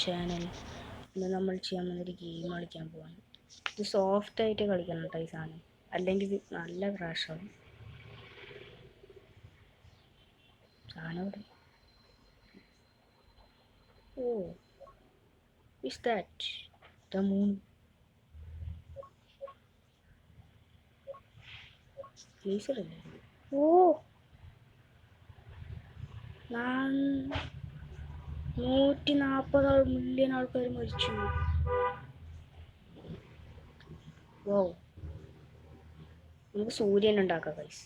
Channel. ഇന്ന് നമ്മൾ ചെയ്യാൻ വന്നൊരു ഗെയിം കളിക്കാൻ പോവാണ്. ഇത് സോഫ്റ്റായിട്ട് കളിക്കണം കേട്ടോ ഈ സാധനം, അല്ലെങ്കിൽ ഇത് നല്ല ക്രാഷാവും. സാധനം oh is that the moon? ലേസറല്ലേ? ഓ 140 മില്യൺ ആൾക്കാർ മരിച്ചു. ഓ നമുക്ക് സൂര്യൻ ഉണ്ടാക്കാം ഗൈസ്.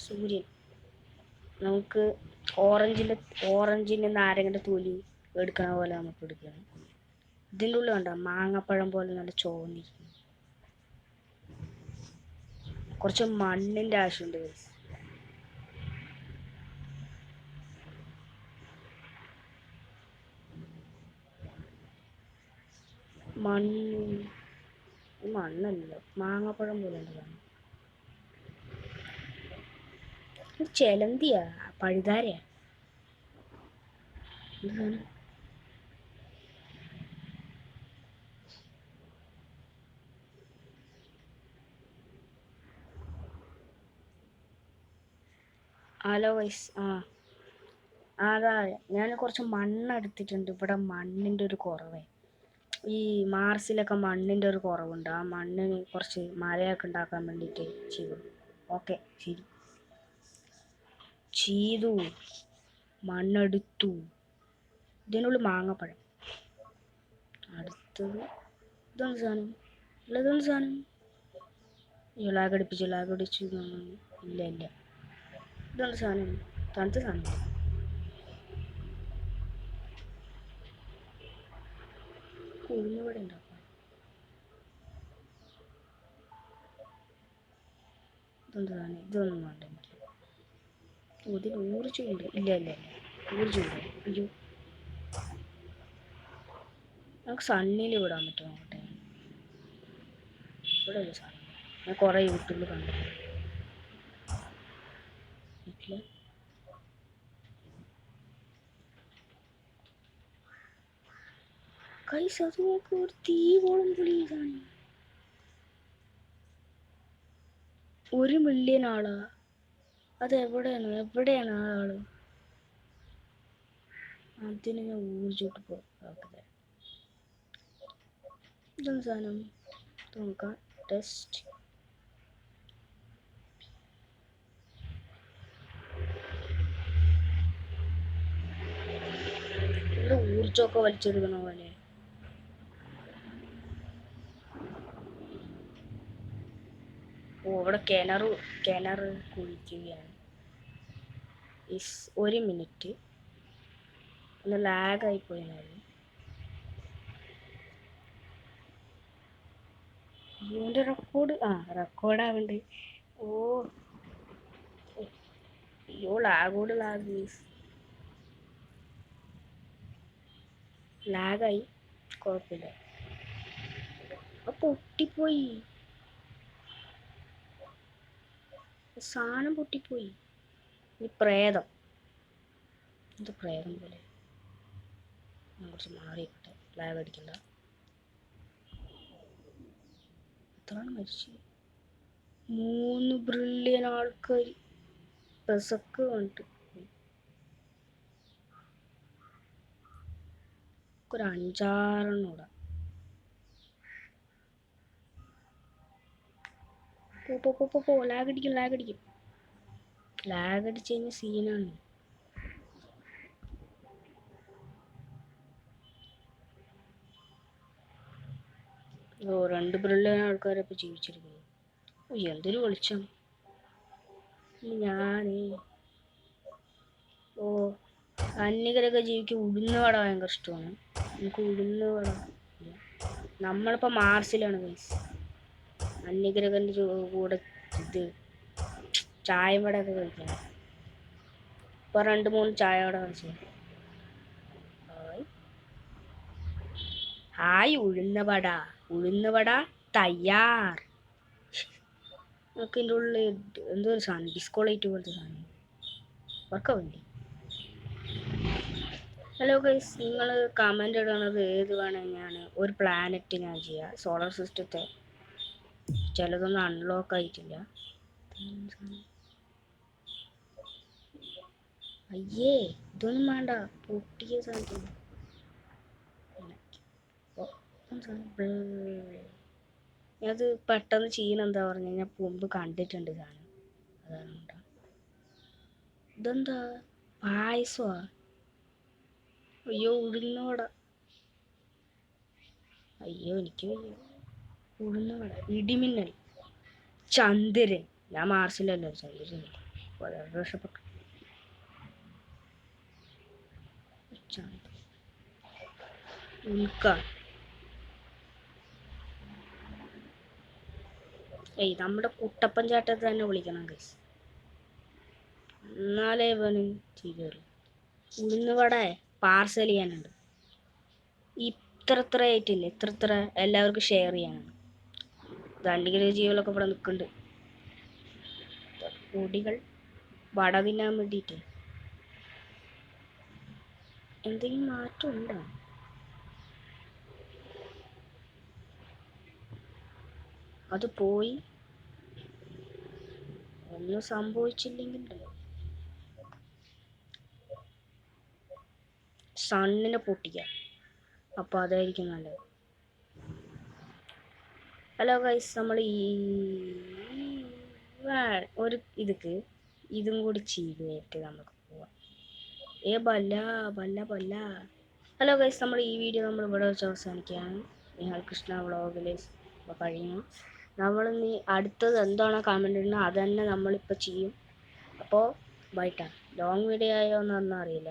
സൂര്യൻ നമുക്ക് ഓറഞ്ചിൻ്റെ നാരങ്ങൻ്റെ തൊലി എടുക്കണ പോലെ നമുക്ക് എടുക്കണം. ഇതിൻ്റെ ഉള്ളിൽ കണ്ടോ മാങ്ങപ്പഴം പോലെ നല്ല ചോന്നിരിക്കുന്നു. കുറച്ച് മണ്ണിൻ്റെ ആവശ്യമുണ്ട് ഗൈസ്. മണ്ണല്ല, മാങ്ങപ്പഴം പോലെ ഉണ്ട്. ചെലന്തിയാ പഴുതാരയാ? Hello guys. അതാ ഞാൻ കുറച്ച് മണ്ണ് എടുത്തിട്ടുണ്ട്. ഇവിടെ മണ്ണിൻ്റെ ഒരു കുറവേ, ഈ മാർസിലൊക്കെ മണ്ണിൻ്റെ ഒരു കുറവുണ്ട്. ആ മണ്ണിന് കുറച്ച് മരയൊക്കെ ഉണ്ടാക്കാൻ വേണ്ടിയിട്ട് ചെയ്തു. ഓക്കെ ശരി, ചെയ്തു. മണ്ണെടുത്തു. ഇതിനുള്ളിൽ മാങ്ങപ്പഴം. അടുത്തത് ഇതൊന്ന് സാധനം ഇല്ല, ഇതൊന്ന് സാധനം ലാഗടിപ്പിച്ചു. ഇല്ല ഇതൊന്ന് സാധനം, തണുത്ത സാധനം. ഉഴുന്നുവട ഉണ്ടാക്കാം. ഇതൊന്ന് സാധനം, ഇതൊന്നും വേണ്ട എനിക്ക്. ഇതിൽ ഊർജ്ജമുണ്ട്. ഇല്ല ഊർജ്ജമുണ്ട്. അയ്യോ, നമുക്ക് സണ്ണിൽ വിടാൻ പറ്റുമോ? നോക്കട്ടെ. ഇവിടെ ഒരു സാധനം ഞാൻ കുറേ യൂട്യൂബിൽ കണ്ടു. കൈസ് അത് നോക്ക്, ഒരു തീ പോലും പൊളിയാണ്. 1 മില്യൺ ആളാ? അത് എവിടെയാണ് ആ ആള്? അതിന് ഞാൻ ഊർജ്ജോട്ട് പോകാതെ ഇതൊന്നും സാധനം നോക്കാം. ടെസ്റ്റ് ഇവിടെ ഊർജ്ജമൊക്കെ വലിച്ചെടുക്കണ പോലെ. ഓ ഇവിടെ കിണർ കുഴിക്കുകയാണ്. 1 മിനിറ്റ് ഒന്ന് ലാഗായി പോയാൽ ഇതിൻ്റെ റെക്കോർഡാവുന്നുണ്ട്. ഓ അയ്യോ, ലാഗായി. കുഴപ്പമില്ല. പൊട്ടിപ്പോയി സാധനം, പൊട്ടിപ്പോയി. ഈ പ്രേതം, ഇത് പ്രേതം പോലെ. കുറച്ച് മാറിയിട്ടെ, ലാഗ് അടിക്കണ്ട. എത്രയാണ് മരിച്ചത്? 3 ബില്യൺ ആൾക്കാർ പെസക്ക് കണ്ടിട്ട്. ഒരു 5-6 കൂടെ. ലാഗടിക്കും. ലാഗടിച്ച് കഴിഞ്ഞാൽ സീനാണ്. ഓ 2 ബില്യൺ ആൾക്കാരൊക്കെ ജീവിച്ചിരിക്കുന്നു. എന്തൊരു വെളിച്ചം. അന്യഗ്രഹ ജീവിക്ക് ഉഴുന്നുവട ഭയങ്കര ഇഷ്ടമാണ്. എനിക്ക് ഉഴുന്നുവട. നമ്മളിപ്പോൾ മാർസിലാണ് ഗൈസ്. അന്യഗ്രഹൻ്റെ കൂടെ ഇത് ചായ വട ഒക്കെ കഴിക്കണം. ഇപ്പോൾ 2-3 ചായ വട കഴിച്ചു. ഹായ് ഉഴുന്നുവട തയ്യാർ. നമുക്ക് ഇതിൻ്റെ ഉള്ളിൽ എന്തോ ഒരു സാധനം, ഡിസ്കോ ലൈറ്റ് പോലത്തെ സാധനം. വർക്കാവില്ലേ? ഹലോ ഗൈസ്, നിങ്ങൾ കമൻ്റ് ഇടണത് ഏത് വേണമെങ്കിൽ ഞാൻ ഒരു പ്ലാനറ്റ് ഞാൻ ചെയ്യാം. സോളാർ സിസ്റ്റത്തെ ചിലതൊന്നും അൺലോക്ക് ആയിട്ടില്ല. അയ്യേ, ഇതൊന്നും വേണ്ട, പൊട്ടിയ സാധനം. അത് പെട്ടെന്ന് ചെയ്യണം. എന്താ പറഞ്ഞു ഞാൻ മുമ്പ് കണ്ടിട്ടുണ്ട് സാധനം, അതാണ് കേട്ടോ. ഇതെന്താ പായസോ? അയ്യോ ഉഴുന്നോട. അയ്യോ എനിക്ക് ഉഴുന്നോട. ഇടിമിന്നൽ, ചന്ദ്രൻ. ഞാൻ മാർസിലല്ലോ, ചന്ദ്രൻ വളരെ രക്ഷപ്പെട്ടു. ഉൽക്ക. ഏയ് നമ്മുടെ കുട്ടപ്പൻ ചാട്ടത്തെ തന്നെ വിളിക്കണം ഗൈസ്, എന്നാലേ ഇവന് ചെയ്തു. ഉഴുന്നുവട പാർസൽ ചെയ്യാനുണ്ട്. ഇത്ര ആയിട്ടില്ല, ഇത്ര എല്ലാവർക്കും ഷെയർ ചെയ്യാനാണ്. ദണ്ഡികര ജീവികളൊക്കെ ഇവിടെ നിൽക്കുന്നുണ്ട്. പൊടികൾ വട തിന്നാൻ വേണ്ടിയിട്ട് എന്തെങ്കിലും മാറ്റം ഉണ്ടോ? അത് പോയി ഒന്നും സംഭവിച്ചില്ലെങ്കിലോ. സണ്ണിനെ പൊട്ടിക്കാം, അപ്പോൾ അതായിരിക്കും നല്ലത്. ഹലോ ഗൈസ്, നമ്മൾ ഒരു ഇതും കൂടി ചെയ്തിട്ട് നമുക്ക് പോവാം. ബല്ല. ഹലോ ഗൈസ്, നമ്മൾ ഈ വീഡിയോ ഇവിടെ വെച്ച് അവസാനിക്കുകയാണ്. നിങ്ങൾ കൃഷ്ണ വ്ളോഗിൽ കഴിയുന്നു. നമ്മളിനി അടുത്തത് എന്താണോ കമൻറ്റ് ഇടുന്നത് അത് തന്നെ നമ്മളിപ്പോൾ ചെയ്യും. അപ്പോൾ ബൈട്ടാ. ലോങ് വീഡിയോ ആയോ എന്നൊന്നും അറിയില്ല.